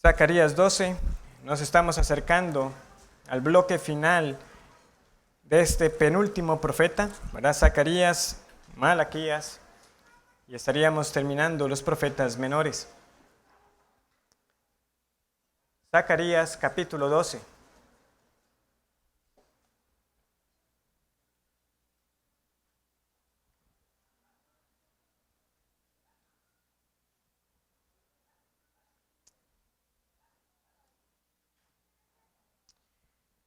Zacarías 12, nos estamos acercando al bloque final de este penúltimo profeta, ¿verdad? Zacarías, Malaquías, y estaríamos terminando los profetas menores. Zacarías capítulo 12.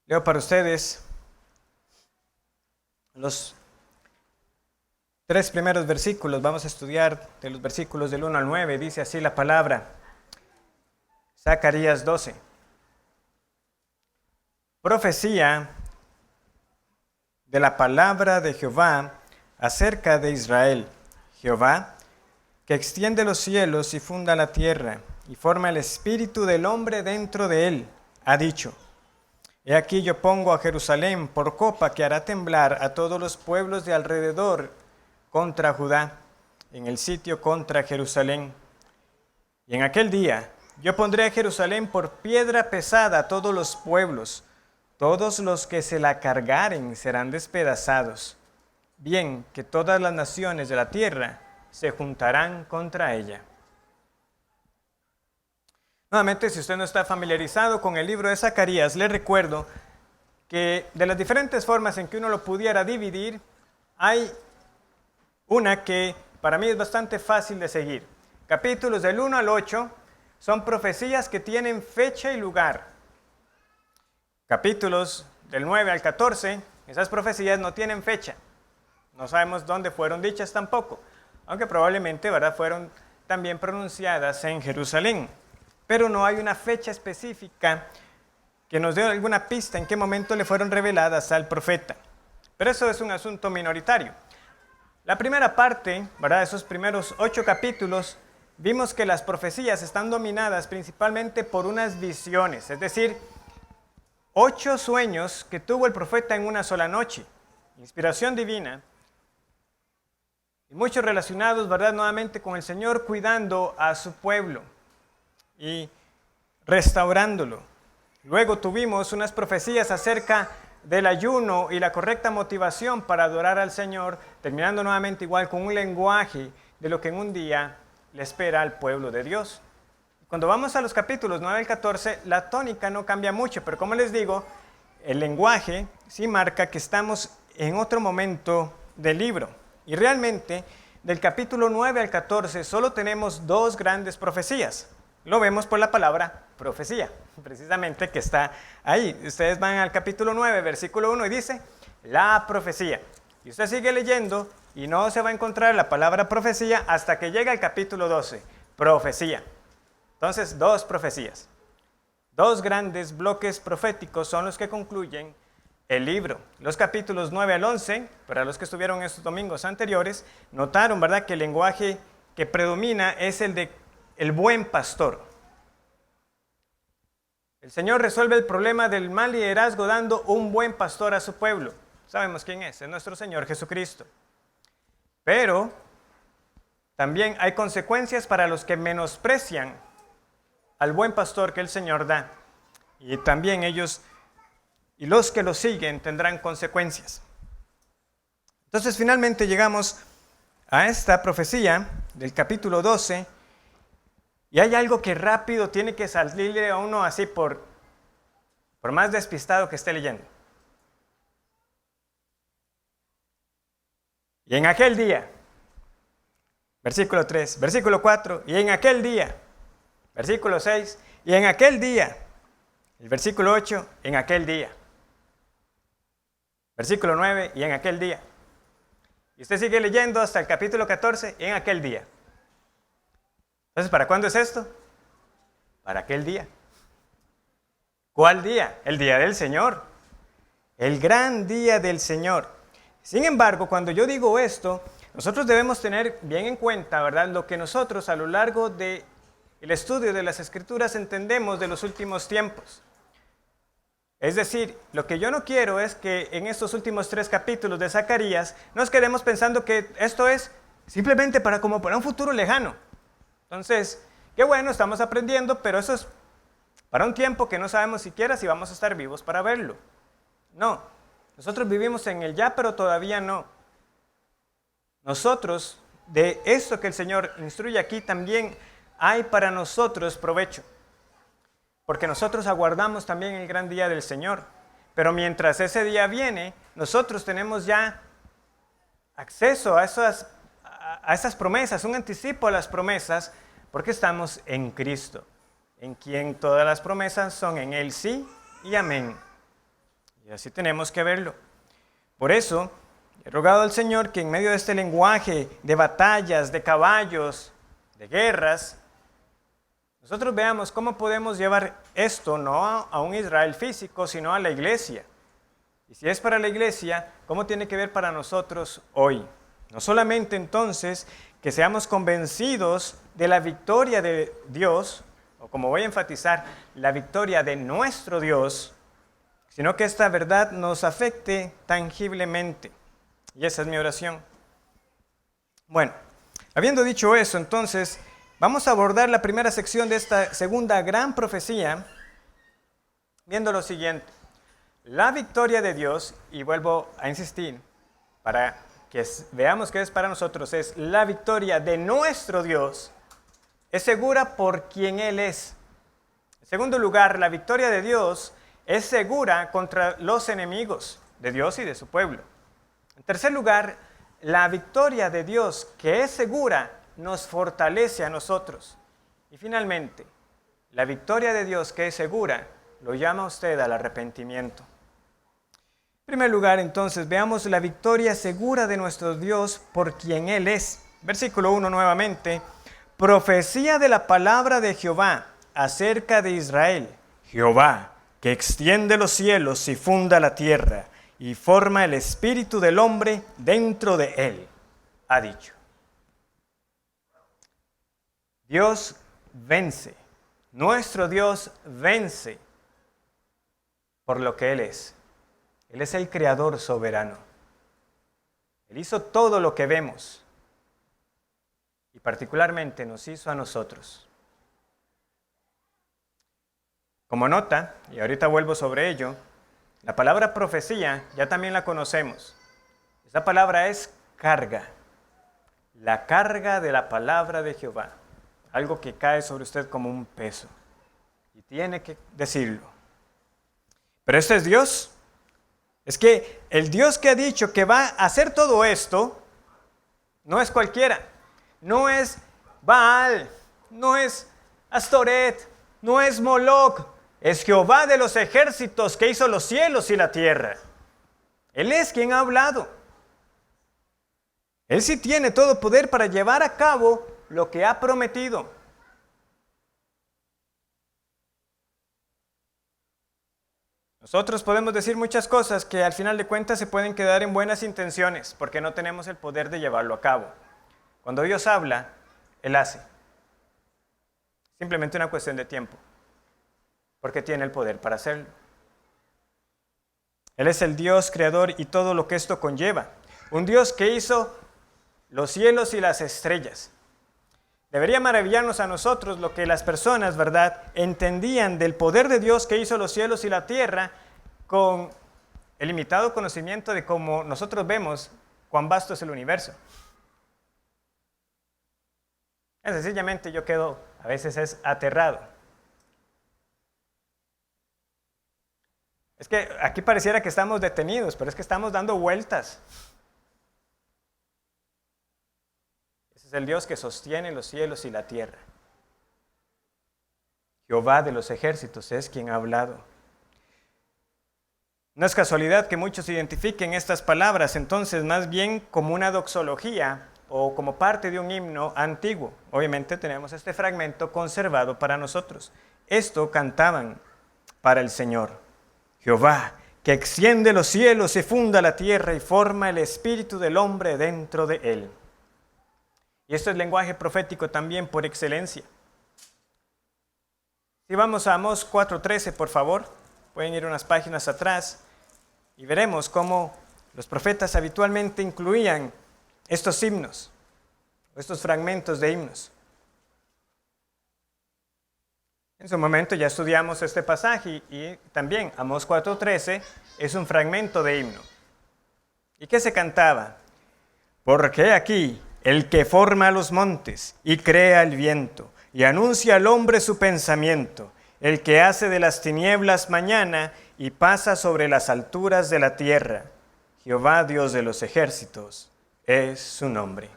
Leo para ustedes los 3 primeros versículos. Vamos a estudiar de los versículos del 1 al 9. Dice así la palabra. Zacarías 12. Profecía de la palabra de Jehová acerca de Israel. Jehová, que extiende los cielos y funda la tierra, y forma el espíritu del hombre dentro de él, ha dicho: He aquí yo pongo a Jerusalén por copa que hará temblar a todos los pueblos de alrededor contra Judá, en el sitio contra Jerusalén. Y en aquel día yo pondré a Jerusalén por piedra pesada a todos los pueblos, todos los que se la cargaren serán despedazados. Bien que todas las naciones de la tierra se juntarán contra ella. Nuevamente, si usted no está familiarizado con el libro de Zacarías, le recuerdo que de las diferentes formas en que uno lo pudiera dividir, hay una que para mí es bastante fácil de seguir. Capítulos del 1 al 8 son profecías que tienen fecha y lugar. Capítulos del 9 al 14, esas profecías no tienen fecha. No sabemos dónde fueron dichas tampoco, aunque probablemente, ¿verdad?, fueron también pronunciadas en Jerusalén. Pero no hay una fecha específica que nos dé alguna pista en qué momento le fueron reveladas al profeta. Pero eso es un asunto minoritario. La primera parte, ¿verdad?, esos primeros 8 capítulos, vimos que las profecías están dominadas principalmente por unas visiones, es decir, 8 sueños que tuvo el profeta en una sola noche, inspiración divina, y muchos relacionados, ¿verdad?, nuevamente con el Señor cuidando a su pueblo y restaurándolo. Luego tuvimos unas profecías acerca del ayuno y la correcta motivación para adorar al Señor, terminando nuevamente igual con un lenguaje de lo que en un día le espera al pueblo de Dios. Cuando vamos a los capítulos 9 al 14, la tónica no cambia mucho, pero como les digo, el lenguaje sí marca que estamos en otro momento del libro. Y realmente, del capítulo 9 al 14, solo tenemos 2 grandes profecías. Lo vemos por la palabra profecía, precisamente que está ahí. Ustedes van al capítulo 9, versículo 1 y dice, la profecía. Y usted sigue leyendo y no se va a encontrar la palabra profecía hasta que llega al capítulo 12, profecía. Entonces, 2 profecías. 2 grandes bloques proféticos son los que concluyen el libro. Los capítulos 9 al 11, para los que estuvieron estos domingos anteriores, notaron, ¿verdad?, que el lenguaje que predomina es el de el buen pastor. El Señor resuelve el problema del mal liderazgo dando un buen pastor a su pueblo. Sabemos quién es nuestro Señor Jesucristo. Pero también hay consecuencias para los que menosprecian al buen pastor que el Señor da. Y también ellos y los que lo siguen tendrán consecuencias. Entonces finalmente llegamos a esta profecía del capítulo 12. Y hay algo que rápido tiene que salirle a uno así por más despistado que esté leyendo. Y en aquel día, versículo 3, versículo 4, y en aquel día, versículo 6, y en aquel día, el versículo 8, en aquel día, versículo 9, y en aquel día. Y usted sigue leyendo hasta el capítulo 14, y en aquel día. Entonces, ¿para cuándo es esto? Para aquel día. ¿Cuál día? El día del Señor. El gran día del Señor. Sin embargo, cuando yo digo esto, nosotros debemos tener bien en cuenta, ¿verdad?, lo que nosotros a lo largo del estudio de las Escrituras entendemos de los últimos tiempos. Es decir, lo que yo no quiero es que en estos últimos 3 capítulos de Zacarías nos quedemos pensando que esto es simplemente para un futuro lejano. Entonces, qué bueno, estamos aprendiendo, pero eso es para un tiempo que no sabemos siquiera si vamos a estar vivos para verlo. No, nosotros vivimos en el ya, pero todavía no. Nosotros, de esto que el Señor instruye aquí, también hay para nosotros provecho, porque nosotros aguardamos también el gran día del Señor. Pero mientras ese día viene, nosotros tenemos ya acceso a esas promesas, un anticipo a las promesas, porque estamos en Cristo, en quien todas las promesas son en Él sí y amén. Y así tenemos que verlo. Por eso, he rogado al Señor que en medio de este lenguaje de batallas, de caballos, de guerras, nosotros veamos cómo podemos llevar esto no a un Israel físico, sino a la iglesia. Y si es para la iglesia, ¿cómo tiene que ver para nosotros hoy? No solamente entonces que seamos convencidos de la victoria de Dios, o como voy a enfatizar, la victoria de nuestro Dios, sino que esta verdad nos afecte tangiblemente. Y esa es mi oración. Bueno, habiendo dicho eso, entonces, vamos a abordar la primera sección de esta segunda gran profecía, viendo lo siguiente. La victoria de Dios, y vuelvo a insistir, para que veamos que es para nosotros, es la victoria de nuestro Dios, es segura por quien Él es. En segundo lugar, la victoria de Dios es segura contra los enemigos de Dios y de su pueblo. En tercer lugar, la victoria de Dios, que es segura, nos fortalece a nosotros. Y finalmente, la victoria de Dios, que es segura, lo llama usted al arrepentimiento. En primer lugar, entonces, veamos la victoria segura de nuestro Dios por quien Él es. Versículo 1 nuevamente. Profecía de la palabra de Jehová acerca de Israel. Jehová, que extiende los cielos y funda la tierra, y forma el espíritu del hombre dentro de él, ha dicho. Dios vence, nuestro Dios vence por lo que Él es. Él es el creador soberano. Él hizo todo lo que vemos y particularmente nos hizo a nosotros. Como nota, y ahorita vuelvo sobre ello, la palabra profecía ya también la conocemos. Esta palabra es carga, la carga de la palabra de Jehová, algo que cae sobre usted como un peso y tiene que decirlo. Pero este es Dios. Es que el Dios que ha dicho que va a hacer todo esto no es cualquiera, no es Baal, no es Astoret, no es Moloch, es Jehová de los ejércitos que hizo los cielos y la tierra. Él es quien ha hablado. Él sí tiene todo poder para llevar a cabo lo que ha prometido. Nosotros podemos decir muchas cosas que al final de cuentas se pueden quedar en buenas intenciones porque no tenemos el poder de llevarlo a cabo. Cuando Dios habla, Él hace. Simplemente una cuestión de tiempo, porque tiene el poder para hacerlo. Él es el Dios creador y todo lo que esto conlleva. Un Dios que hizo los cielos y las estrellas. Debería maravillarnos a nosotros lo que las personas, ¿verdad?, entendían del poder de Dios que hizo los cielos y la tierra con el limitado conocimiento de cómo nosotros vemos cuán vasto es el universo. Sencillamente yo quedo, a veces aterrado. Es que aquí pareciera que estamos detenidos, pero es que estamos dando vueltas. Es el Dios que sostiene los cielos y la tierra. Jehová de los ejércitos es quien ha hablado. No es casualidad que muchos identifiquen estas palabras entonces más bien como una doxología o como parte de un himno antiguo. Obviamente tenemos este fragmento conservado para nosotros. Esto cantaban para el Señor. Jehová, que extiende los cielos y funda la tierra y forma el espíritu del hombre dentro de él. Y esto es lenguaje profético también por excelencia. Si vamos a Amós 4:13, por favor, pueden ir unas páginas atrás y veremos cómo los profetas habitualmente incluían estos himnos, estos fragmentos de himnos. En su momento ya estudiamos este pasaje y también Amós 4:13 es un fragmento de himno. ¿Y qué se cantaba? Porque aquí el que forma los montes y crea el viento y anuncia al hombre su pensamiento, el que hace de las tinieblas mañana y pasa sobre las alturas de la tierra. Jehová Dios de los ejércitos es su nombre.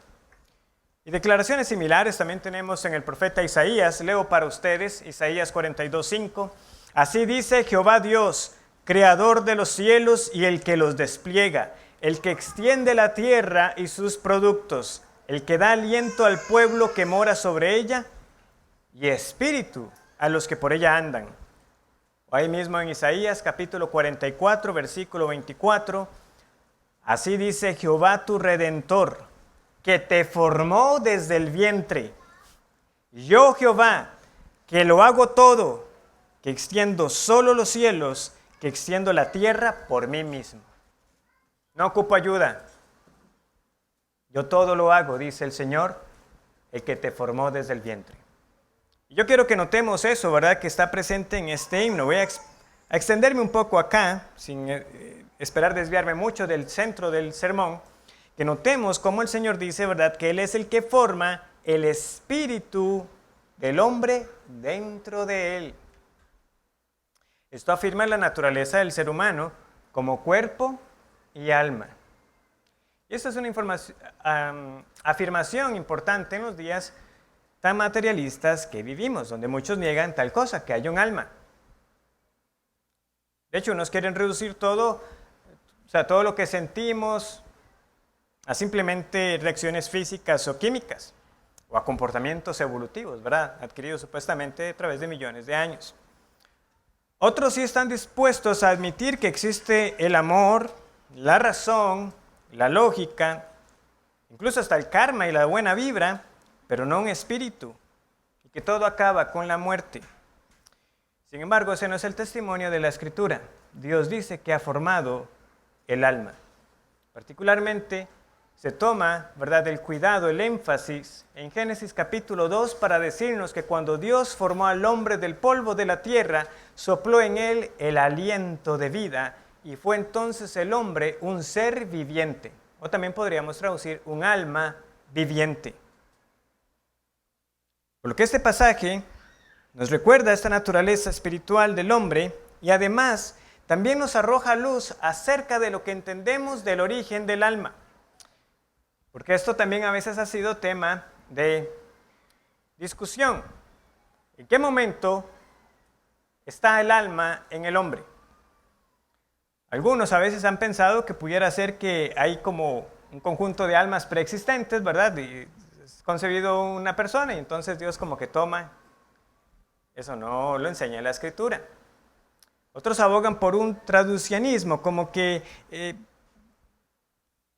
Y declaraciones similares también tenemos en el profeta Isaías. Leo para ustedes Isaías 42:5. Así dice Jehová Dios, creador de los cielos y el que los despliega, el que extiende la tierra y sus productos, el que da aliento al pueblo que mora sobre ella y espíritu a los que por ella andan. O ahí mismo en Isaías capítulo 44, versículo 24. Así dice Jehová tu Redentor, que te formó desde el vientre. Yo, Jehová, que lo hago todo, que extiendo solo los cielos, que extiendo la tierra por mí mismo. No ocupo ayuda. Yo todo lo hago, dice el Señor, el que te formó desde el vientre. Y yo quiero que notemos eso, ¿verdad? Que está presente en este himno. Voy a extenderme un poco acá, sin esperar desviarme mucho del centro del sermón. Que notemos cómo el Señor dice, ¿verdad?, que Él es el que forma el espíritu del hombre dentro de él. Esto afirma la naturaleza del ser humano como cuerpo y alma. Y esta es una afirmación importante en los días tan materialistas que vivimos, donde muchos niegan tal cosa, que hay un alma. De hecho, unos quieren reducir todo, todo lo que sentimos, a simplemente reacciones físicas o químicas, o a comportamientos evolutivos, ¿verdad?, adquiridos supuestamente a través de millones de años. Otros sí están dispuestos a admitir que existe el amor, la razón, la lógica, incluso hasta el karma y la buena vibra, pero no un espíritu, y que todo acaba con la muerte. Sin embargo, ese no es el testimonio de la Escritura. Dios dice que ha formado el alma. Particularmente, se toma, ¿verdad?, el cuidado, el énfasis en Génesis capítulo 2 para decirnos que cuando Dios formó al hombre del polvo de la tierra, sopló en él el aliento de vida y fue entonces el hombre un ser viviente. O también podríamos traducir un alma viviente. Por lo que este pasaje nos recuerda esta naturaleza espiritual del hombre y además también nos arroja luz acerca de lo que entendemos del origen del alma. Porque esto también a veces ha sido tema de discusión. ¿En qué momento está el alma en el hombre? Algunos a veces han pensado que pudiera ser que hay como un conjunto de almas preexistentes, ¿verdad? Y es concebido una persona y entonces Dios como que toma. Eso no lo enseña la Escritura. Otros abogan por un traducianismo, como que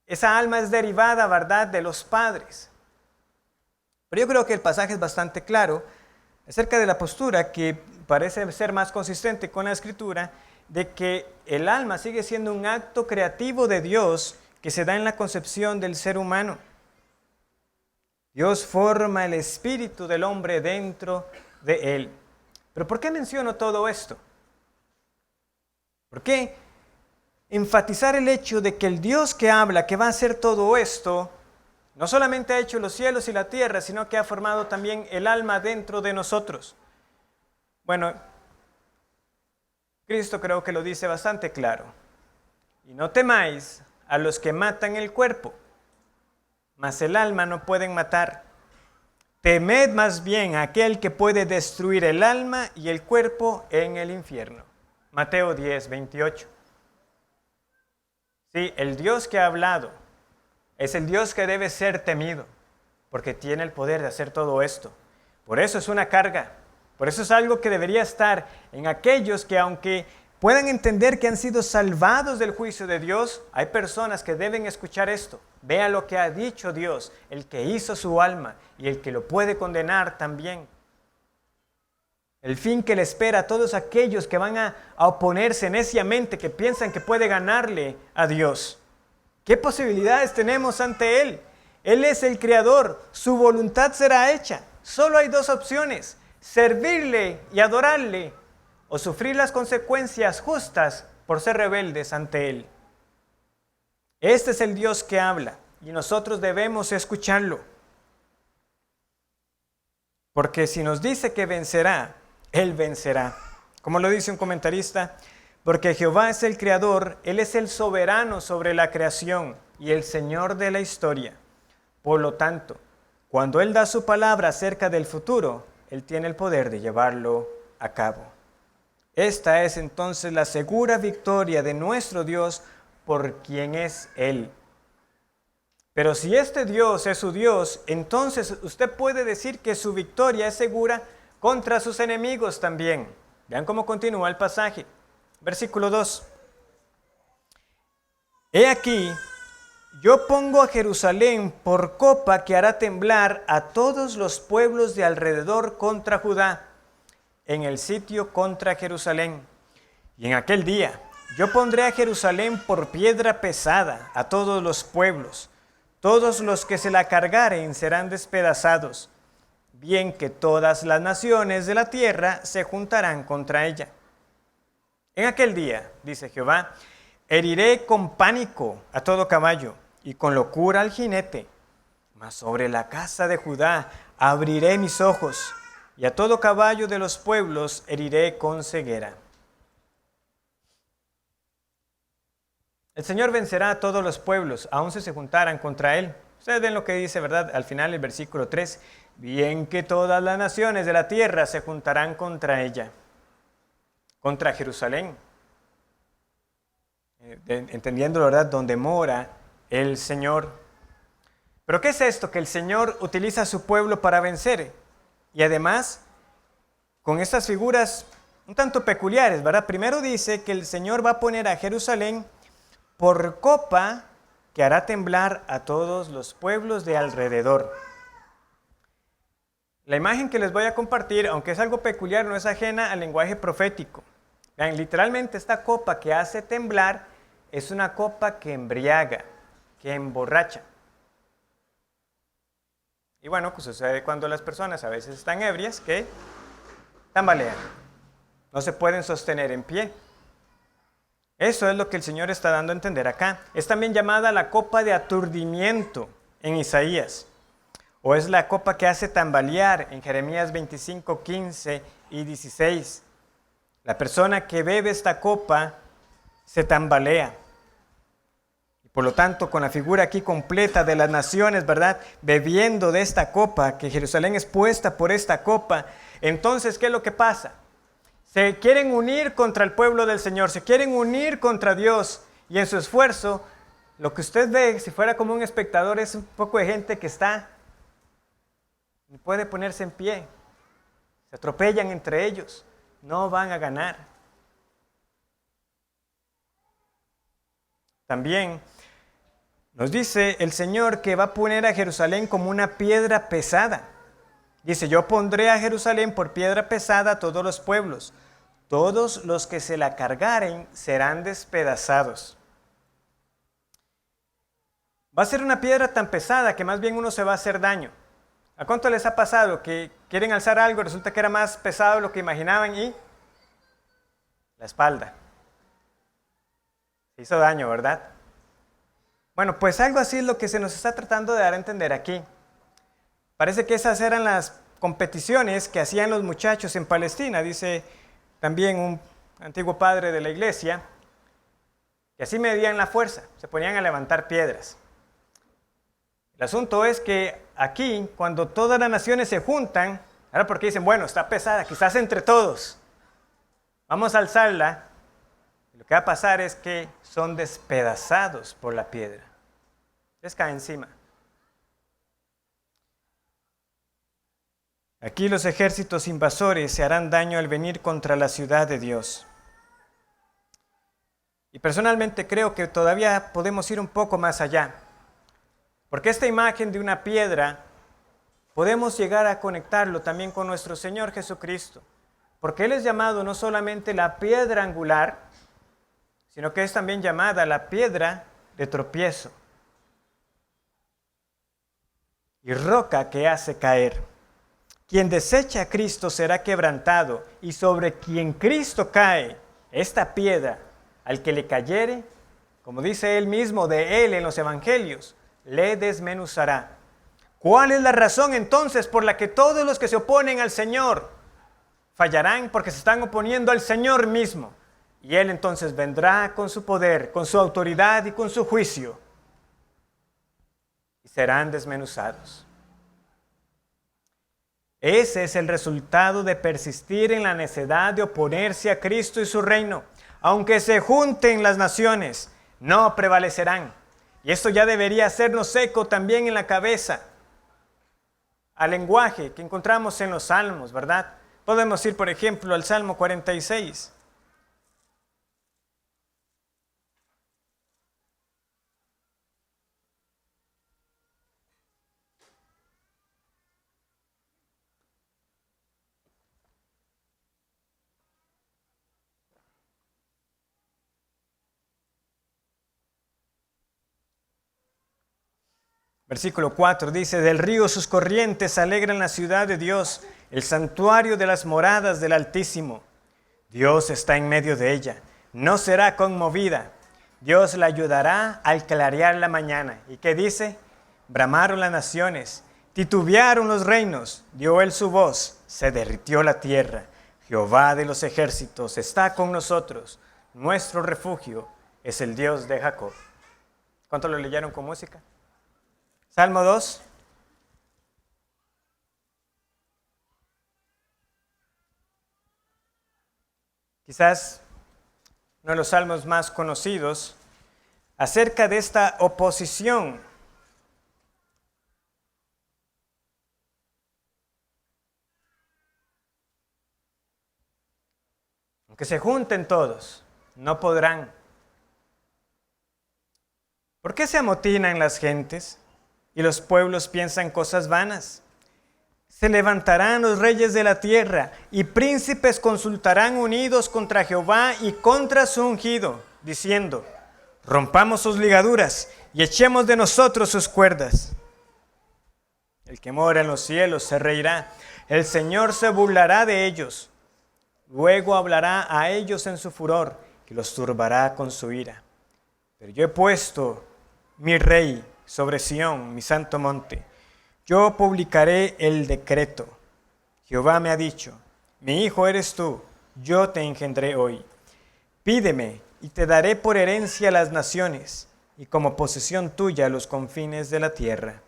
esa alma es derivada, ¿verdad?, de los padres. Pero yo creo que el pasaje es bastante claro acerca de la postura que parece ser más consistente con la Escritura, de que el alma sigue siendo un acto creativo de Dios que se da en la concepción del ser humano. Dios forma el espíritu del hombre dentro de él. ¿Pero por qué menciono todo esto? ¿Por qué enfatizar el hecho de que el Dios que habla, que va a hacer todo esto, no solamente ha hecho los cielos y la tierra, sino que ha formado también el alma dentro de nosotros? Bueno, Cristo creo que lo dice bastante claro. Y no temáis a los que matan el cuerpo, mas el alma no pueden matar. Temed más bien a aquel que puede destruir el alma y el cuerpo en el infierno. Mateo 10, 28. Sí, el Dios que ha hablado es el Dios que debe ser temido, porque tiene el poder de hacer todo esto. Por eso es una carga, por eso es algo que debería estar en aquellos que, aunque puedan entender que han sido salvados del juicio de Dios, hay personas que deben escuchar esto. Vea lo que ha dicho Dios, el que hizo su alma y el que lo puede condenar también. El fin que le espera a todos aquellos que van a oponerse neciamente, que piensan que puede ganarle a Dios. ¿Qué posibilidades tenemos ante Él? Él es el Creador, su voluntad será hecha. Solo hay dos opciones: servirle y adorarle, o sufrir las consecuencias justas por ser rebeldes ante Él. Este es el Dios que habla y nosotros debemos escucharlo. Porque si nos dice que vencerá, Él vencerá. Como lo dice un comentarista, porque Jehová es el creador, Él es el soberano sobre la creación y el Señor de la historia. Por lo tanto, cuando Él da su palabra acerca del futuro, Él tiene el poder de llevarlo a cabo. Esta es entonces la segura victoria de nuestro Dios por quien es Él. Pero si este Dios es su Dios, entonces usted puede decir que su victoria es segura contra sus enemigos también. Vean cómo continúa el pasaje. Versículo 2. He aquí, yo pongo a Jerusalén por copa que hará temblar a todos los pueblos de alrededor contra Judá, en el sitio contra Jerusalén. Y en aquel día yo pondré a Jerusalén por piedra pesada a todos los pueblos. Todos los que se la cargaren serán despedazados, bien que todas las naciones de la tierra se juntarán contra ella. En aquel día, dice Jehová, heriré con pánico a todo caballo y con locura al jinete, mas sobre la casa de Judá abriré mis ojos, y a todo caballo de los pueblos heriré con ceguera. El Señor vencerá a todos los pueblos, aun si se juntaran contra Él. Ustedes ven lo que dice, ¿verdad? Al final el versículo 3, bien que todas las naciones de la tierra se juntarán contra ella, contra Jerusalén. Entendiendo, ¿verdad?, donde mora el Señor. Pero ¿qué es esto? Que el Señor utiliza a su pueblo para vencer. Y además, con estas figuras un tanto peculiares, ¿verdad? Primero dice que el Señor va a poner a Jerusalén por copa que hará temblar a todos los pueblos de alrededor. La imagen que les voy a compartir, aunque es algo peculiar, no es ajena al lenguaje profético. Vean, literalmente esta copa que hace temblar es una copa que embriaga, que emborracha. Y bueno, pues sucede cuando las personas a veces están ebrias que tambalean, no se pueden sostener en pie. Eso es lo que el Señor está dando a entender acá. Es también llamada la copa de aturdimiento en Isaías, o es la copa que hace tambalear en Jeremías 25, 15 y 16. La persona que bebe esta copa se tambalea. Y por lo tanto, con la figura aquí completa de las naciones, ¿verdad?, bebiendo de esta copa, que Jerusalén es puesta por esta copa, entonces, ¿qué es lo que pasa? Se quieren unir contra el pueblo del Señor, se quieren unir contra Dios, y en su esfuerzo, lo que usted ve, si fuera como un espectador, es un poco de gente que no puede ponerse en pie, se atropellan entre ellos, no van a ganar. También nos dice el Señor que va a poner a Jerusalén como una piedra pesada. Dice, yo pondré a Jerusalén por piedra pesada a todos los pueblos. Todos los que se la cargaren serán despedazados. Va a ser una piedra tan pesada que más bien uno se va a hacer daño. ¿A cuánto les ha pasado que quieren alzar algo y resulta que era más pesado de lo que imaginaban y la espalda? Se hizo daño, ¿verdad? Bueno, pues algo así es lo que se nos está tratando de dar a entender aquí. Parece que esas eran las competiciones que hacían los muchachos en Palestina, dice también un antiguo padre de la iglesia, que así medían la fuerza, se ponían a levantar piedras. El asunto es que aquí, cuando todas las naciones se juntan, ahora porque dicen, bueno, está pesada, quizás entre todos, vamos a alzarla, lo que va a pasar es que son despedazados por la piedra, les cae encima. Aquí los ejércitos invasores se harán daño al venir contra la ciudad de Dios. Y personalmente creo que todavía podemos ir un poco más allá, porque esta imagen de una piedra podemos llegar a conectarlo también con nuestro Señor Jesucristo, porque Él es llamado no solamente la piedra angular, sino que es también llamada la piedra de tropiezo y roca que hace caer. Quien desecha a Cristo será quebrantado, y sobre quien Cristo cae, esta piedra, al que le cayere, como dice él mismo de él en los evangelios, le desmenuzará. ¿Cuál es la razón entonces por la que todos los que se oponen al Señor fallarán? Porque se están oponiendo al Señor mismo. Y Él entonces vendrá con su poder, con su autoridad y con su juicio. Y serán desmenuzados. Ese es el resultado de persistir en la necedad de oponerse a Cristo y su reino. Aunque se junten las naciones, no prevalecerán. Y esto ya debería hacernos eco también en la cabeza al lenguaje que encontramos en los salmos, ¿verdad? Podemos ir, por ejemplo, al Salmo 46. Versículo 4 dice, del río sus corrientes alegran la ciudad de Dios, el santuario de las moradas del Altísimo. Dios está en medio de ella, no será conmovida. Dios la ayudará al clarear la mañana. ¿Y qué dice? Bramaron las naciones, titubearon los reinos, dio él su voz, se derritió la tierra. Jehová de los ejércitos está con nosotros, nuestro refugio es el Dios de Jacob. ¿Cuánto lo leyeron con música? Salmo 2. Quizás uno de los salmos más conocidos acerca de esta oposición. Aunque se junten todos, no podrán. ¿Por qué se amotinan las gentes? Y los pueblos piensan cosas vanas. Se levantarán los reyes de la tierra, y príncipes consultarán unidos contra Jehová y contra su ungido, diciendo, rompamos sus ligaduras y echemos de nosotros sus cuerdas. El que mora en los cielos se reirá, el Señor se burlará de ellos. Luego hablará a ellos en su furor, que los turbará con su ira. Pero yo he puesto mi rey sobre Sión, mi santo monte. Yo publicaré el decreto. Jehová me ha dicho, mi hijo eres tú, yo te engendré hoy. Pídeme y te daré por herencia las naciones, y como posesión tuya los confines de la tierra.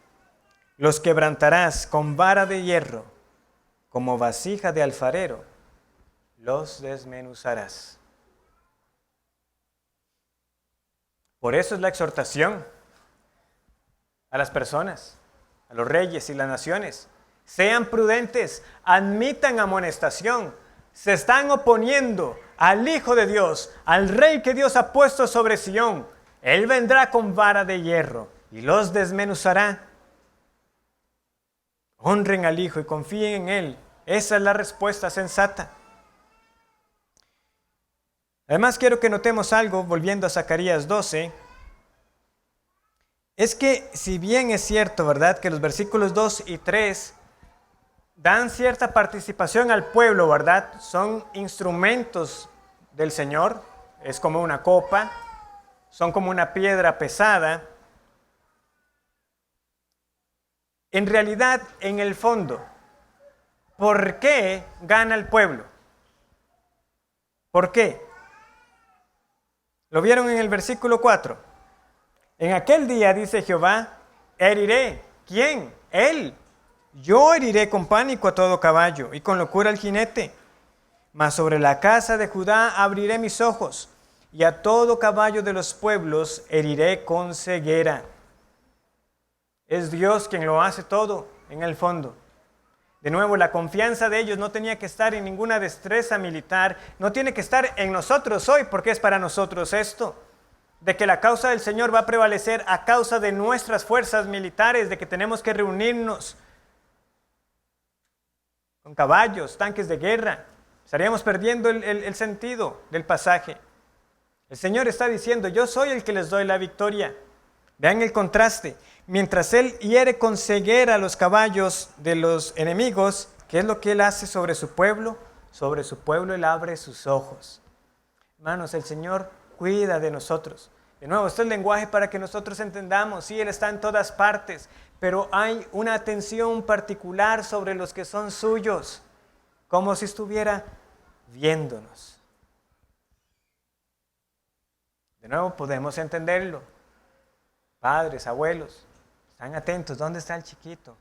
Los quebrantarás con vara de hierro, como vasija de alfarero, los desmenuzarás. Por eso es la exhortación a las personas, a los reyes y las naciones. Sean prudentes, admitan amonestación. Se están oponiendo al Hijo de Dios, al Rey que Dios ha puesto sobre Sión. Él vendrá con vara de hierro y los desmenuzará. Honren al Hijo y confíen en Él. Esa es la respuesta sensata. Además, quiero que notemos algo, volviendo a Zacarías 12. Es que si bien es cierto, ¿verdad?, que los versículos 2 y 3 dan cierta participación al pueblo, ¿verdad? Son instrumentos del Señor, es como una copa, son como una piedra pesada. En realidad, en el fondo, ¿por qué gana el pueblo? ¿Por qué? ¿Lo vieron en el versículo 4? En aquel día, dice Jehová, heriré. ¿Quién? Él. Yo heriré con pánico a todo caballo y con locura al jinete. Mas sobre la casa de Judá abriré mis ojos, y a todo caballo de los pueblos heriré con ceguera. Es Dios quien lo hace todo, en el fondo. De nuevo, la confianza de ellos no tenía que estar en ninguna destreza militar, no tiene que estar en nosotros hoy, porque es para nosotros esto, de que la causa del Señor va a prevalecer a causa de nuestras fuerzas militares, de que tenemos que reunirnos con caballos, tanques de guerra. Estaríamos perdiendo el sentido del pasaje. El Señor está diciendo, yo soy el que les doy la victoria. Vean el contraste. Mientras Él hiere con ceguera a los caballos de los enemigos, ¿Qué es lo que Él hace sobre su pueblo? Sobre su pueblo Él abre sus ojos. Hermanos, el Señor cuida de nosotros. De nuevo, esto es lenguaje para que nosotros entendamos. Sí, Él está en todas partes, pero hay una atención particular sobre los que son suyos, como si estuviera viéndonos. De nuevo, podemos entenderlo. Padres, abuelos, están atentos. ¿Dónde está el chiquito?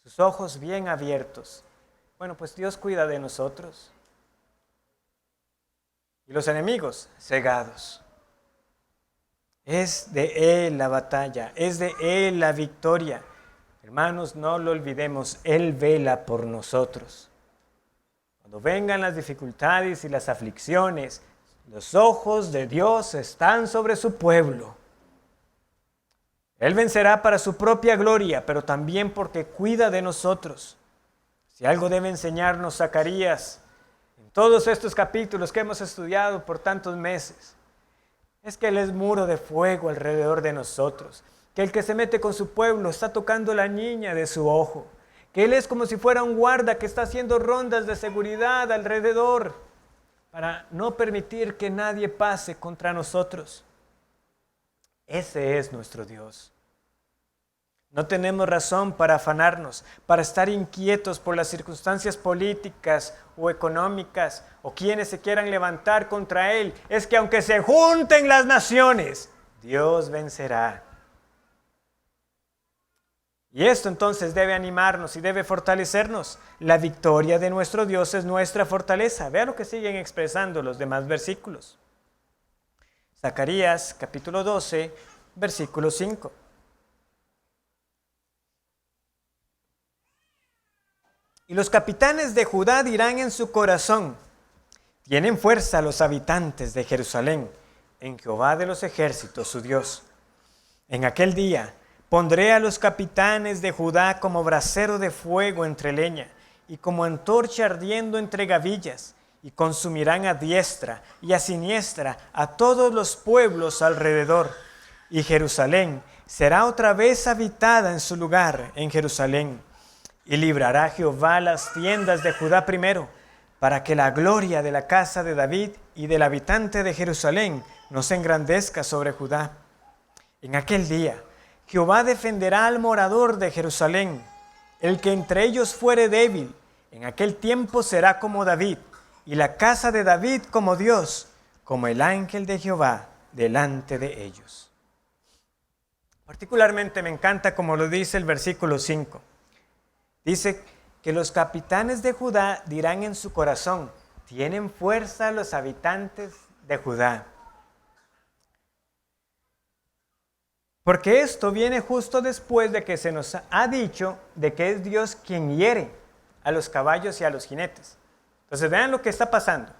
Sus ojos bien abiertos. Bueno, pues Dios cuida de nosotros. Y los enemigos cegados. Es de Él la batalla, es de Él la victoria. Hermanos, no lo olvidemos, Él vela por nosotros. Cuando vengan las dificultades y las aflicciones, los ojos de Dios están sobre su pueblo. Él vencerá para su propia gloria, pero también porque cuida de nosotros. Si algo debe enseñarnos Zacarías, en todos estos capítulos que hemos estudiado por tantos meses, es que Él es muro de fuego alrededor de nosotros, que el que se mete con su pueblo está tocando la niña de su ojo, que Él es como si fuera un guarda que está haciendo rondas de seguridad alrededor para no permitir que nadie pase contra nosotros. Ese es nuestro Dios. No tenemos razón para afanarnos, para estar inquietos por las circunstancias políticas o económicas o quienes se quieran levantar contra Él. Es que aunque se junten las naciones, Dios vencerá. Y esto entonces debe animarnos y debe fortalecernos. La victoria de nuestro Dios es nuestra fortaleza. Vean lo que siguen expresando los demás versículos. Zacarías capítulo 12, versículo 5. Y los capitanes de Judá dirán en su corazón: tienen fuerza los habitantes de Jerusalén en Jehová de los ejércitos su Dios. En aquel día pondré a los capitanes de Judá como brasero de fuego entre leña y como antorcha ardiendo entre gavillas, y consumirán a diestra y a siniestra a todos los pueblos alrededor. Y Jerusalén será otra vez habitada en su lugar en Jerusalén. Y librará Jehová las tiendas de Judá primero, para que la gloria de la casa de David y del habitante de Jerusalén no se engrandezca sobre Judá. En aquel día Jehová defenderá al morador de Jerusalén. El que entre ellos fuere débil, en aquel tiempo será como David, y la casa de David como Dios, como el ángel de Jehová delante de ellos. Particularmente me encanta como lo dice el versículo 5. Dice que los capitanes de Judá dirán en su corazón: tienen fuerza los habitantes de Judá. Porque esto viene justo después de que se nos ha dicho de que es Dios quien hiere a los caballos y a los jinetes. Entonces vean lo que está pasando.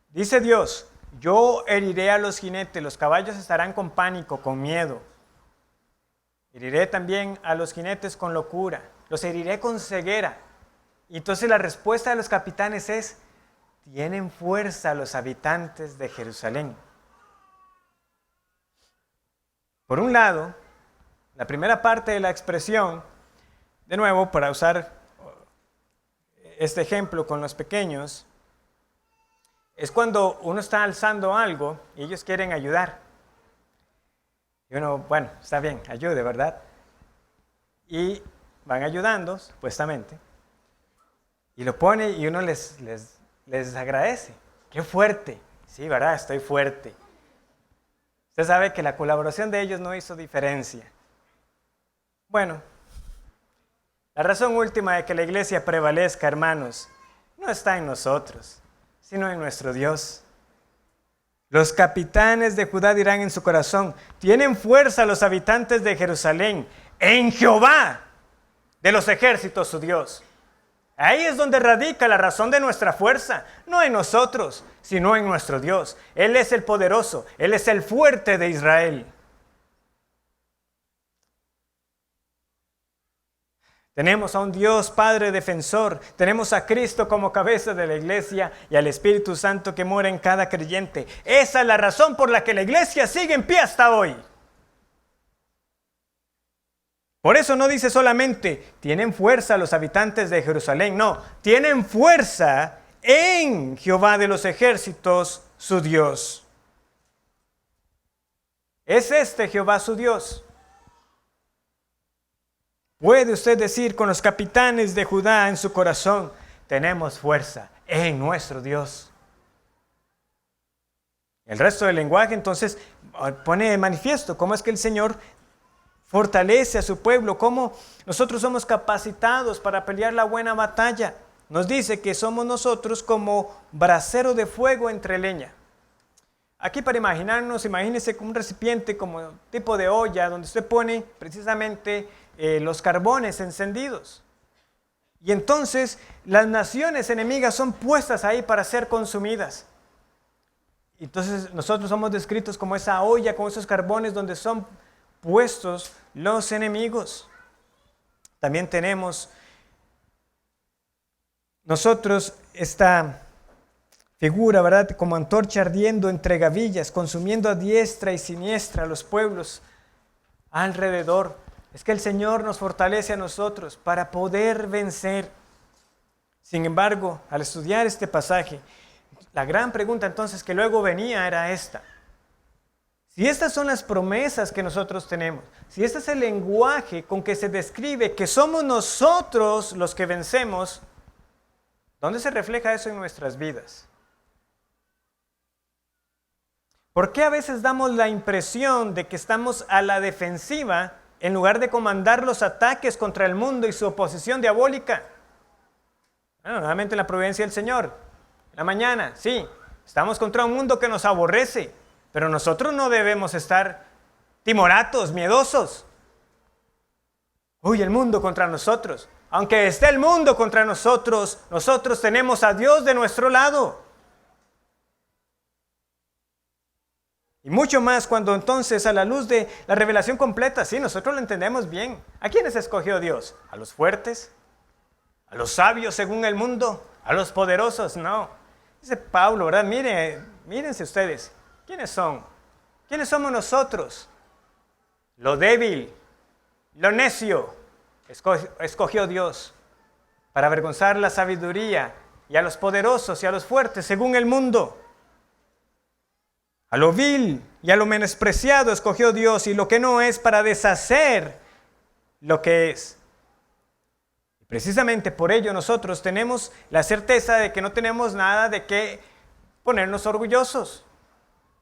Dice Dios: yo heriré a los jinetes, los caballos estarán con pánico, con miedo. Heriré también a los jinetes con locura, los heriré con ceguera. Y entonces la respuesta de los capitanes es: tienen fuerza los habitantes de Jerusalén. Por un lado, la primera parte de la expresión, de nuevo, para usar este ejemplo con los pequeños, es cuando uno está alzando algo y ellos quieren ayudar. Y uno, bueno, está bien, ayude, ¿verdad? Y van ayudando, supuestamente, y lo pone y uno les agradece. ¡Qué fuerte! Sí, ¿verdad? Estoy fuerte. Usted sabe que la colaboración de ellos no hizo diferencia. Bueno, la razón última de que la iglesia prevalezca, hermanos, no está en nosotros, sino en nuestro Dios. Los capitanes de Judá dirán en su corazón: tienen fuerza los habitantes de Jerusalén en Jehová de los ejércitos su Dios. Ahí es donde radica la razón de nuestra fuerza, no en nosotros, sino en nuestro Dios. Él es el poderoso, Él es el fuerte de Israel. Tenemos a un Dios Padre defensor, tenemos a Cristo como cabeza de la iglesia y al Espíritu Santo que mora en cada creyente. Esa es la razón por la que la iglesia sigue en pie hasta hoy. Por eso no dice solamente, tienen fuerza los habitantes de Jerusalén. No, tienen fuerza en Jehová de los ejércitos, su Dios. ¿Es este Jehová su Dios? ¿Puede usted decir con los capitanes de Judá en su corazón, tenemos fuerza en nuestro Dios? El resto del lenguaje entonces pone de manifiesto cómo es que el Señor fortalece a su pueblo, cómo nosotros somos capacitados para pelear la buena batalla. Nos dice que somos nosotros como brasero de fuego entre leña. Aquí para imaginarnos, imagínese como un recipiente, como tipo de olla, donde usted pone precisamente los carbones encendidos. Y entonces las naciones enemigas son puestas ahí para ser consumidas. Entonces nosotros somos descritos como esa olla, como esos carbones donde son puestos los enemigos. También tenemos nosotros esta figura, ¿verdad? Como antorcha ardiendo entre gavillas, consumiendo a diestra y siniestra a los pueblos alrededor. Es que el Señor nos fortalece a nosotros para poder vencer. Sin embargo, al estudiar este pasaje, la gran pregunta entonces que luego venía era esta. Si estas son las promesas que nosotros tenemos, si este es el lenguaje con que se describe que somos nosotros los que vencemos, ¿dónde se refleja eso en nuestras vidas? ¿Por qué a veces damos la impresión de que estamos a la defensiva en lugar de comandar los ataques contra el mundo y su oposición diabólica? Bueno, nuevamente la providencia del Señor. En la mañana, sí, estamos contra un mundo que nos aborrece, pero nosotros no debemos estar timoratos, miedosos. Uy, el mundo contra nosotros. Aunque esté el mundo contra nosotros, nosotros tenemos a Dios de nuestro lado. Y mucho más cuando entonces a la luz de la revelación completa, sí, nosotros lo entendemos bien. ¿A quiénes escogió Dios? ¿A los fuertes? ¿A los sabios según el mundo? ¿A los poderosos? No. Dice Pablo, ¿verdad? Mírense ustedes. ¿Quiénes son? ¿Quiénes somos nosotros? Lo débil, lo necio, escogió Dios para avergonzar la sabiduría y a los poderosos y a los fuertes según el mundo. A lo vil y a lo menospreciado escogió Dios y lo que no es para deshacer lo que es. Y precisamente por ello nosotros tenemos la certeza de que no tenemos nada de qué ponernos orgullosos.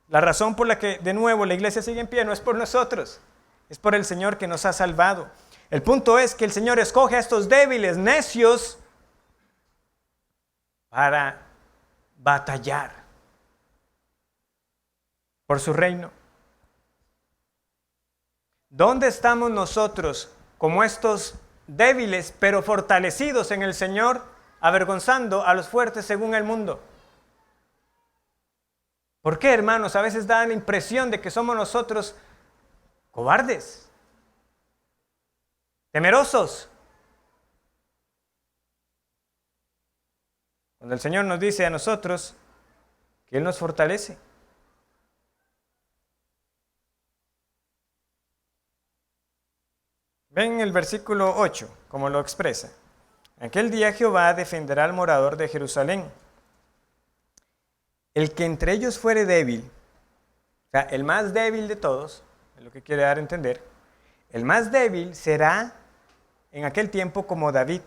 La razón por la que de nuevo la iglesia sigue en pie no es por nosotros, es por el Señor que nos ha salvado. El punto es que el Señor escoge a estos débiles, necios, para batallar por su reino. ¿Dónde estamos nosotros como estos débiles pero fortalecidos en el Señor, avergonzando a los fuertes según el mundo? ¿Por qué, hermanos? A veces da la impresión de que somos nosotros cobardes, temerosos. Cuando el Señor nos dice a nosotros que Él nos fortalece. Ven el versículo 8, como lo expresa. Aquel día Jehová defenderá al morador de Jerusalén. El que entre ellos fuere débil, o sea, el más débil de todos, es lo que quiere dar a entender, el más débil será en aquel tiempo como David,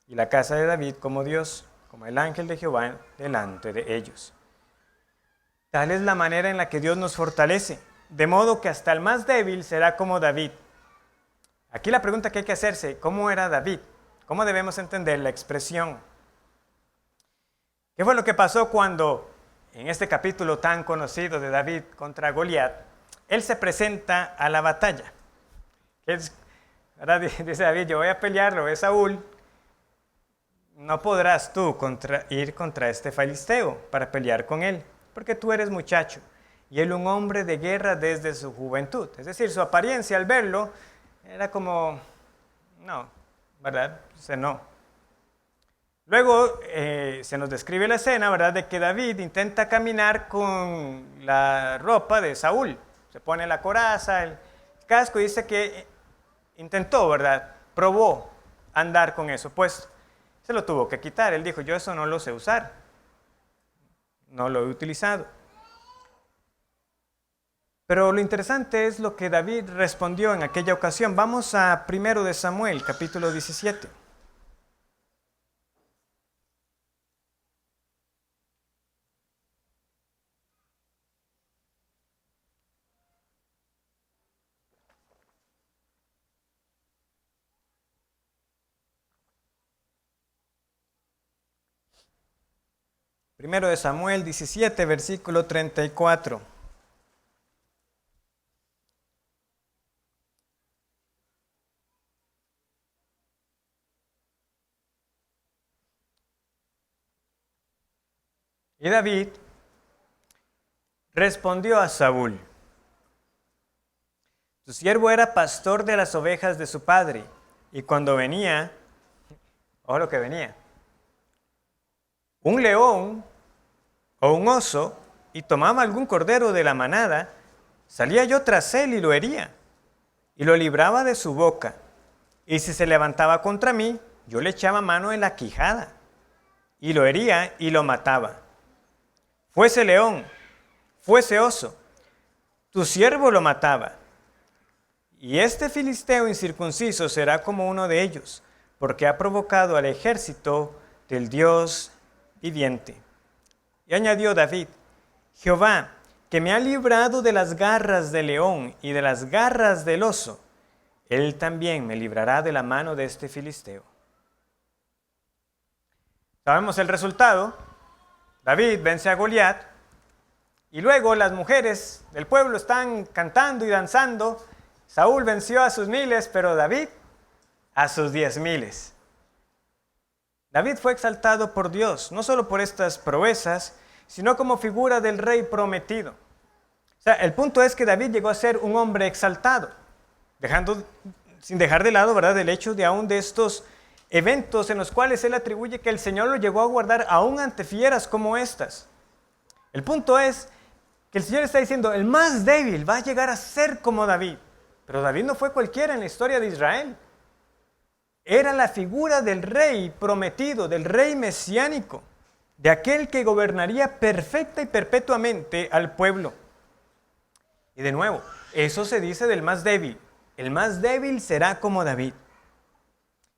y la casa de David como Dios, como el ángel de Jehová delante de ellos. Tal es la manera en la que Dios nos fortalece, de modo que hasta el más débil será como David. Aquí la pregunta que hay que hacerse, ¿cómo era David? ¿Cómo debemos entender la expresión? ¿Qué fue lo que pasó cuando, en este capítulo tan conocido de David contra Goliat, él se presenta a la batalla? Ahora dice David, yo voy a pelearlo, es Saúl. No podrás tú ir contra este filisteo para pelear con él, porque tú eres muchacho, y él un hombre de guerra desde su juventud. Es decir, su apariencia al verlo era como, no, ¿verdad? No. Luego se nos describe la escena, ¿verdad?, de que David intenta caminar con la ropa de Saúl. Se pone la coraza, el casco, y dice que intentó, ¿verdad? Probó andar con eso, pues se lo tuvo que quitar. Él dijo, yo eso no lo sé usar, no lo he utilizado. Pero lo interesante es lo que David respondió en aquella ocasión. Vamos a 1 de Samuel, capítulo 17. Primero de Samuel 17, versículo 34. Y David respondió a Saúl, su siervo era pastor de las ovejas de su padre, y cuando venía, ojo lo que venía, un león o un oso, y tomaba algún cordero de la manada, salía yo tras él y lo hería, y lo libraba de su boca, y si se levantaba contra mí, yo le echaba mano en la quijada, y lo hería y lo mataba. Fuese león, fuese oso, tu siervo lo mataba. Y este filisteo incircunciso será como uno de ellos, porque ha provocado al ejército del Dios viviente. Y añadió David, Jehová, que me ha librado de las garras del león y de las garras del oso, él también me librará de la mano de este filisteo. Sabemos el resultado. David vence a Goliat y luego las mujeres del pueblo están cantando y danzando. Saúl venció a sus miles, pero David a sus 10,000. David fue exaltado por Dios, no solo por estas proezas, sino como figura del rey prometido. O sea, el punto es que David llegó a ser un hombre exaltado, sin dejar de lado, ¿verdad?, el hecho de aún de estos eventos en los cuales él atribuye que el Señor lo llegó a guardar aún ante fieras como estas. El punto es que el Señor está diciendo, el más débil va a llegar a ser como David. Pero David no fue cualquiera en la historia de Israel. Era la figura del rey prometido, del rey mesiánico, de aquel que gobernaría perfecta y perpetuamente al pueblo. Y de nuevo, eso se dice del más débil. El más débil será como David.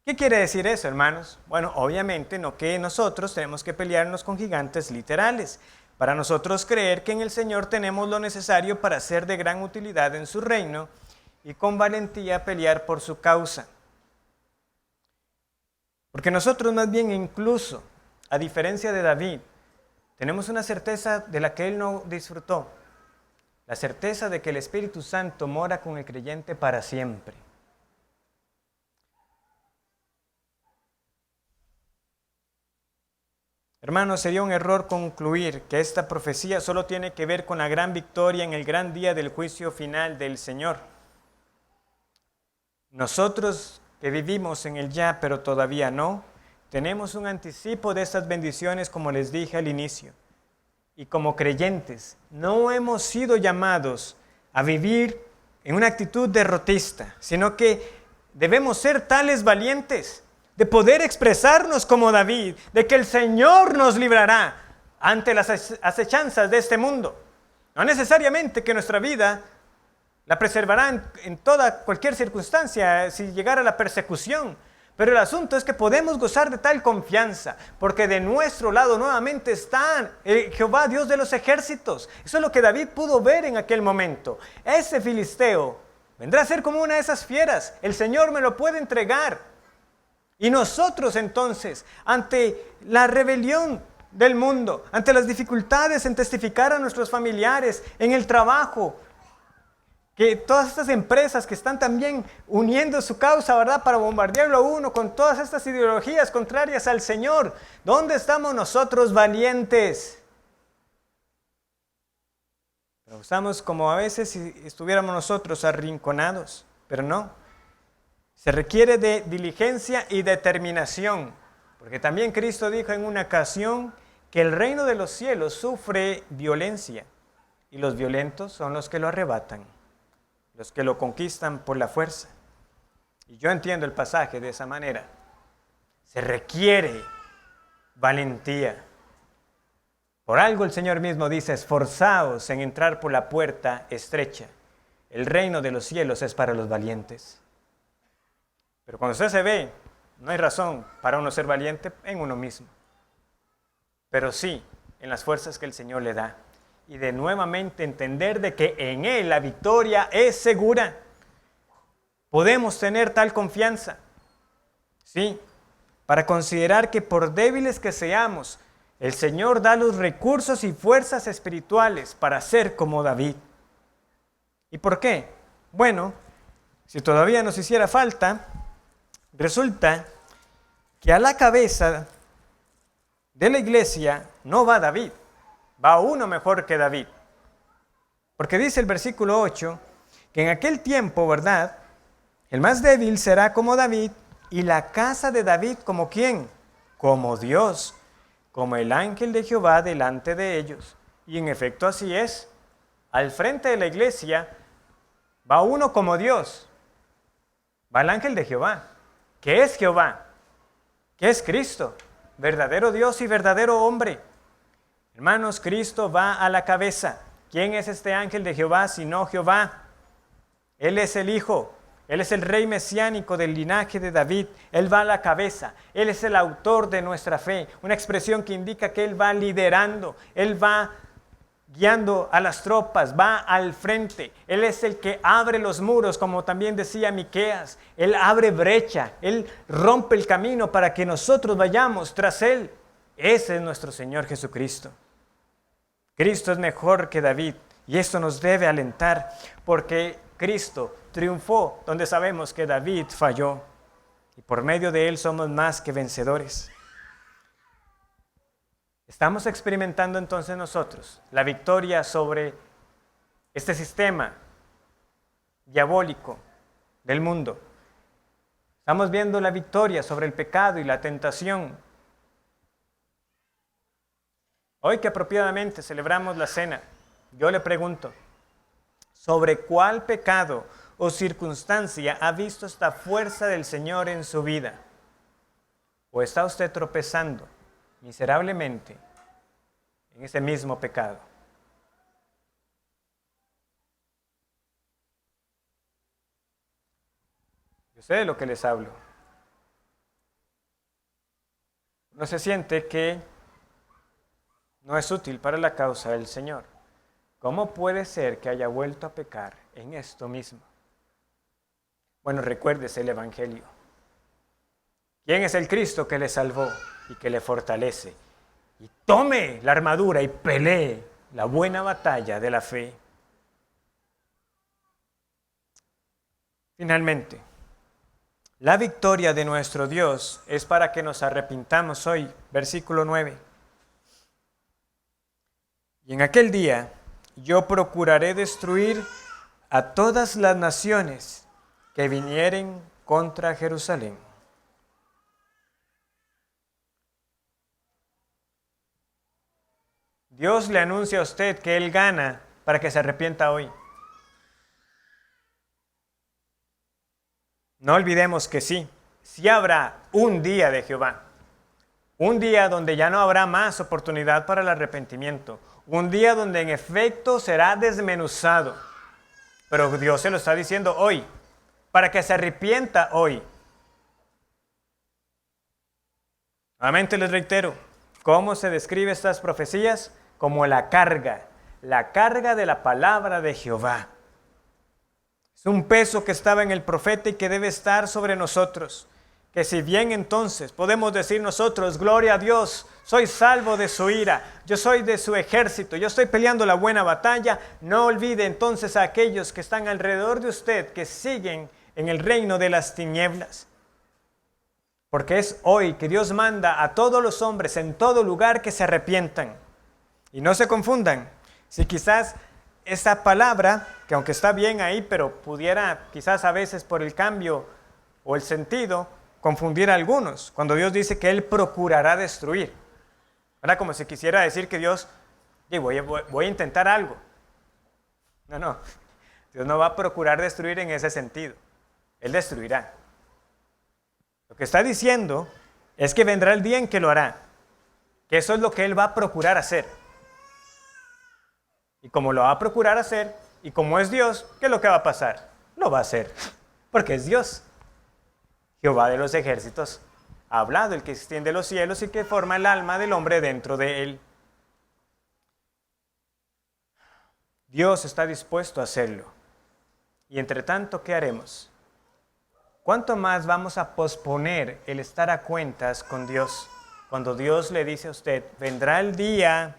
¿Qué quiere decir eso, hermanos? Bueno, obviamente no que nosotros tenemos que pelearnos con gigantes literales. Para nosotros creer que en el Señor tenemos lo necesario para ser de gran utilidad en su reino y con valentía pelear por su causa. Porque nosotros más bien incluso, a diferencia de David, tenemos una certeza de la que él no disfrutó. La certeza de que el Espíritu Santo mora con el creyente para siempre. Hermanos, sería un error concluir que esta profecía solo tiene que ver con la gran victoria en el gran día del juicio final del Señor. Nosotros que vivimos en el ya, pero todavía no, tenemos un anticipo de estas bendiciones, como les dije al inicio. Y como creyentes, no hemos sido llamados a vivir en una actitud derrotista, sino que debemos ser tales valientes de poder expresarnos como David, de que el Señor nos librará ante las acechanzas de este mundo. No necesariamente que nuestra vida la preservará en cualquier circunstancia, si llegara la persecución. Pero el asunto es que podemos gozar de tal confianza, porque de nuestro lado nuevamente está Jehová, Dios de los ejércitos. Eso es lo que David pudo ver en aquel momento. Ese filisteo vendrá a ser como una de esas fieras. El Señor me lo puede entregar. Y nosotros entonces, ante la rebelión del mundo, ante las dificultades en testificar a nuestros familiares, en el trabajo, que todas estas empresas que están también uniendo su causa, ¿verdad?, para bombardearlo a uno con todas estas ideologías contrarias al Señor, ¿dónde estamos nosotros valientes? Pero estamos como a veces si estuviéramos nosotros arrinconados, pero no. Se requiere de diligencia y determinación, porque también Cristo dijo en una ocasión que el reino de los cielos sufre violencia, y los violentos son los que lo arrebatan, los que lo conquistan por la fuerza. Y yo entiendo el pasaje de esa manera. Se requiere valentía. Por algo el Señor mismo dice, esforzaos en entrar por la puerta estrecha. El reino de los cielos es para los valientes. Pero cuando usted se ve, no hay razón para uno ser valiente en uno mismo. Pero sí en las fuerzas que el Señor le da. Y de nuevamente entender de que en Él la victoria es segura. Podemos tener tal confianza. Sí, para considerar que por débiles que seamos, el Señor da los recursos y fuerzas espirituales para ser como David. ¿Y por qué? Bueno, si todavía nos hiciera falta, resulta que a la cabeza de la iglesia no va David, va uno mejor que David. Porque dice el versículo 8, que en aquel tiempo, ¿verdad?, el más débil será como David, y la casa de David como ¿quién? Como Dios, como el ángel de Jehová delante de ellos. Y en efecto así es. Al frente de la iglesia va uno como Dios. Va el ángel de Jehová. ¿Qué es Jehová? ¿Qué es Cristo? Verdadero Dios y verdadero hombre. Hermanos, Cristo va a la cabeza. ¿Quién es este ángel de Jehová sino Jehová? Él es el Hijo. Él es el rey mesiánico del linaje de David. Él va a la cabeza. Él es el autor de nuestra fe. Una expresión que indica que Él va liderando. Él va guiando a las tropas. Va al frente. Él es el que abre los muros, como también decía Miqueas. Él abre brecha. Él rompe el camino para que nosotros vayamos tras Él. Ese es nuestro Señor Jesucristo. Cristo es mejor que David. Y esto nos debe alentar porque Cristo triunfó donde sabemos que David falló. Y por medio de Él somos más que vencedores. Estamos experimentando entonces nosotros la victoria sobre este sistema diabólico del mundo. Estamos viendo la victoria sobre el pecado y la tentación. Hoy que apropiadamente celebramos la cena, yo le pregunto, ¿sobre cuál pecado o circunstancia ha visto esta fuerza del Señor en su vida? ¿O está usted tropezando miserablemente en ese mismo pecado? Yo sé de lo que les hablo. Uno se siente que no es útil para la causa del Señor. ¿Cómo puede ser que haya vuelto a pecar en esto mismo? Bueno, recuérdese el Evangelio. ¿Quién es el Cristo que le salvó y que le fortalece? Y tome la armadura y pelee la buena batalla de la fe. Finalmente, la victoria de nuestro Dios es para que nos arrepintamos hoy. Versículo 9. Y en aquel día yo procuraré destruir a todas las naciones que vinieren contra Jerusalén. Dios le anuncia a usted que Él gana para que se arrepienta hoy. No olvidemos que sí habrá un día de Jehová. Un día donde ya no habrá más oportunidad para el arrepentimiento. Un día donde en efecto será desmenuzado. Pero Dios se lo está diciendo hoy, para que se arrepienta hoy. Nuevamente les reitero, ¿cómo se describe estas profecías? Como la carga de la palabra de Jehová. Es un peso que estaba en el profeta y que debe estar sobre nosotros. Que si bien entonces podemos decir nosotros, gloria a Dios, soy salvo de su ira, yo soy de su ejército, yo estoy peleando la buena batalla, no olvide entonces a aquellos que están alrededor de usted, que siguen en el reino de las tinieblas. Porque es hoy que Dios manda a todos los hombres en todo lugar que se arrepientan. Y no se confundan, si quizás esta palabra, que aunque está bien ahí, pero pudiera quizás a veces por el cambio o el sentido, confundir a algunos, cuando Dios dice que Él procurará destruir. ¿Verdad? Como si quisiera decir que Dios, voy a intentar algo. No, Dios no va a procurar destruir en ese sentido. Él destruirá. Lo que está diciendo es que vendrá el día en que lo hará, que eso es lo que Él va a procurar hacer. Y como lo va a procurar hacer, y como es Dios, ¿qué es lo que va a pasar? Lo va a hacer, porque es Dios. Jehová de los ejércitos ha hablado, el que extiende los cielos y que forma el alma del hombre dentro de él. Dios está dispuesto a hacerlo. Y entre tanto, ¿qué haremos? ¿Cuánto más vamos a posponer el estar a cuentas con Dios? Cuando Dios le dice a usted, vendrá el día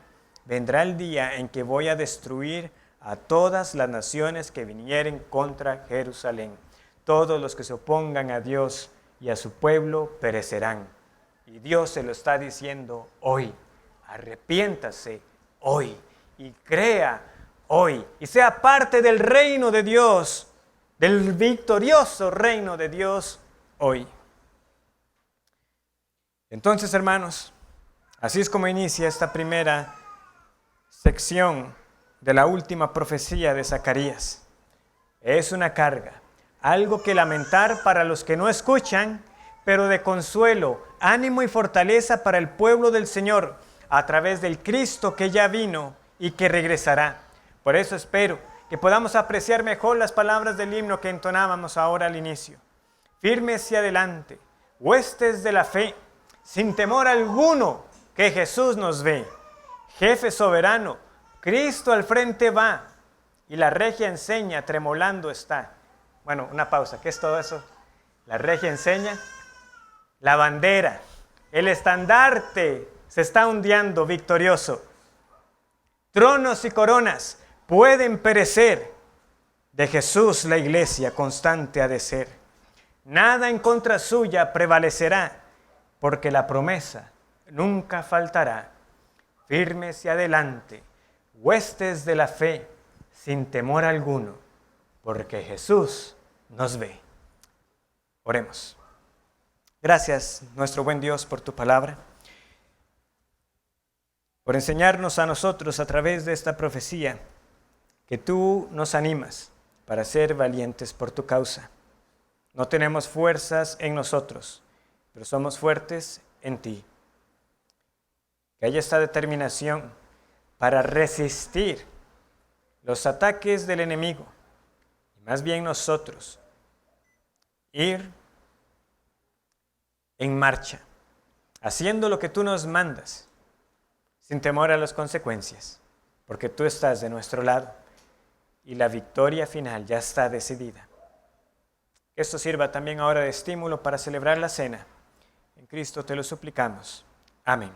en que voy a destruir a todas las naciones que vinieren contra Jerusalén. Todos los que se opongan a Dios y a su pueblo perecerán. Y Dios se lo está diciendo hoy. Arrepiéntase hoy y crea hoy y sea parte del reino de Dios, del victorioso reino de Dios hoy. Entonces, hermanos, así es como inicia esta primera sección de la última profecía de Zacarías. Es una carga, algo que lamentar para los que no escuchan, pero de consuelo, ánimo y fortaleza para el pueblo del Señor a través del Cristo que ya vino y que regresará. Por eso espero que podamos apreciar mejor las palabras del himno que entonábamos ahora al inicio. Firmes y adelante, huestes de la fe, sin temor alguno que Jesús nos ve. Jefe soberano, Cristo al frente va y la regia enseña tremolando está. Bueno, una pausa, ¿qué es todo eso? La regia enseña, la bandera, el estandarte se está ondeando victorioso. Tronos y coronas pueden perecer, de Jesús la iglesia constante ha de ser. Nada en contra suya prevalecerá, porque la promesa nunca faltará. Firmes y adelante, huestes de la fe, sin temor alguno, porque Jesús nos ve. Oremos. Gracias, nuestro buen Dios, por tu palabra, por enseñarnos a nosotros a través de esta profecía que tú nos animas para ser valientes por tu causa. No tenemos fuerzas en nosotros, pero somos fuertes en ti. Que haya esta determinación para resistir los ataques del enemigo, y más bien nosotros ir en marcha, haciendo lo que tú nos mandas, sin temor a las consecuencias, porque tú estás de nuestro lado y la victoria final ya está decidida. Que esto sirva también ahora de estímulo para celebrar la cena. En Cristo te lo suplicamos. Amén.